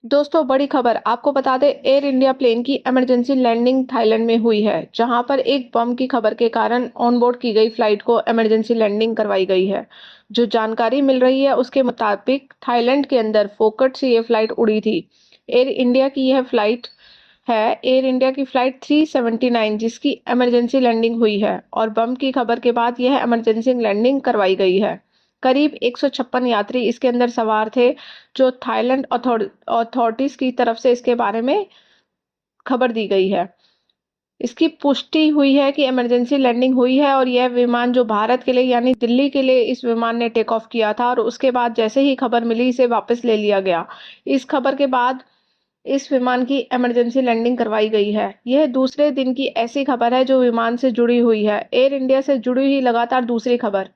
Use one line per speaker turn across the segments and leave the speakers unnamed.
दोस्तों बड़ी खबर आपको बता दें, एयर इंडिया प्लेन की इमरजेंसी लैंडिंग थाईलैंड में हुई है, जहां पर एक बम की खबर के कारण ऑनबोर्ड की गई फ्लाइट को इमरजेंसी लैंडिंग करवाई गई है। जो जानकारी मिल रही है उसके मुताबिक थाईलैंड के अंदर फोकट से ये फ्लाइट उड़ी थी। एयर इंडिया की यह फ्लाइट है एयर इंडिया की फ्लाइट 379, जिसकी इमरजेंसी लैंडिंग हुई है और बम की खबर के बाद यह इमरजेंसी लैंडिंग करवाई गई है। करीब 156 यात्री इसके अंदर सवार थे, जो थाईलैंड अथॉरिटीज की तरफ से इसके बारे में खबर दी गई है। इसकी पुष्टि हुई है कि इमरजेंसी लैंडिंग हुई है और यह विमान जो भारत के लिए यानी दिल्ली के लिए इस विमान ने टेक ऑफ किया था और उसके बाद जैसे ही खबर मिली इसे वापस ले लिया गया। इस खबर के बाद इस विमान की इमरजेंसी लैंडिंग करवाई गई है। यह दूसरे दिन की ऐसी खबर है जो विमान से जुड़ी हुई है। एयर इंडिया से जुड़ी हुई लगातार दूसरी खबर।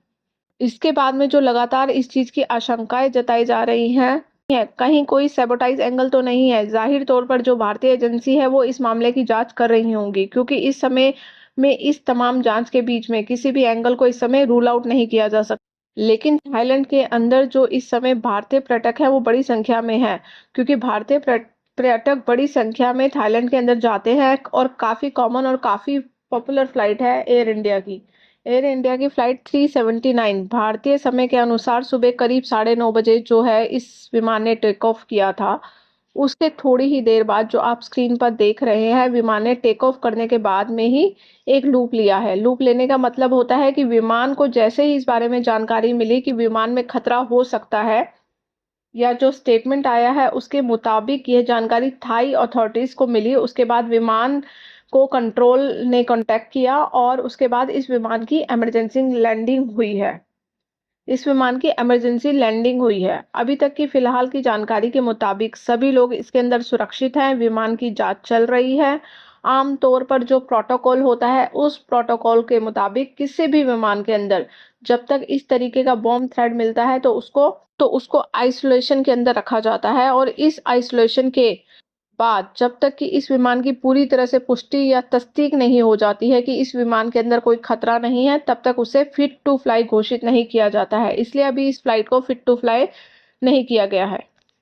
इसके बाद में जो लगातार इस चीज की आशंकाएं जताई जा रही हैं, कहीं कोई सैबोटाइज एंगल तो नहीं है। जाहिर तौर पर जो भारतीय एजेंसी है वो इस मामले की जांच कर रही होंगी, क्योंकि इस समय में इस तमाम जांच के बीच में किसी भी एंगल को इस समय रूल आउट नहीं किया जा सकता। लेकिन थाईलैंड के अंदर जो इस समय भारतीय पर्यटक है वो बड़ी संख्या में है, क्योंकि भारतीय पर्यटक बड़ी संख्या में थाईलैंड के अंदर जाते हैं और काफी कॉमन और काफी पॉपुलर फ्लाइट है एयर इंडिया की। एयर इंडिया की फ्लाइट 379 भारतीय समय के अनुसार सुबह करीब 9:30 बजे जो है इस विमान ने टेक ऑफ किया था। उसके थोड़ी ही देर बाद जो आप स्क्रीन पर देख रहे हैं, विमान ने टेक ऑफ करने के बाद में ही एक लूप लिया है। लूप लेने का मतलब होता है कि विमान को जैसे ही इस बारे में जानकारी मिली कि विमान में खतरा हो सकता है या जो स्टेटमेंट आया है उसके मुताबिक यह जानकारी थाई अथॉरिटीज को मिली, उसके बाद विमान को कंट्रोल ने कांटेक्ट किया और उसके बाद इस विमान की इमरजेंसी लैंडिंग हुई है। इस विमान की इमरजेंसी लैंडिंग हुई है। अभी तक की फिलहाल की जानकारी के मुताबिक सभी लोग इसके अंदर सुरक्षित हैं। विमान की जांच चल रही है। आम तौर पर जो प्रोटोकॉल होता है उस प्रोटोकॉल के मुताबिक किसी भी विमान के अंदर जब तक इस तरीके का बॉम्ब थ्रेड मिलता है तो उसको आइसोलेशन के अंदर रखा जाता है और इस आइसोलेशन के बाद जब तक कि इस विमान की पूरी तरह से पुष्टि या तस्दीक नहीं हो जाती है कि इस विमान के अंदर कोई खतरा नहीं है, तब तक उसे फिट टू फ्लाई घोषित नहीं किया जाता है। इसलिए अभी इस फ्लाइट को फिट टू फ्लाई नहीं किया गया है।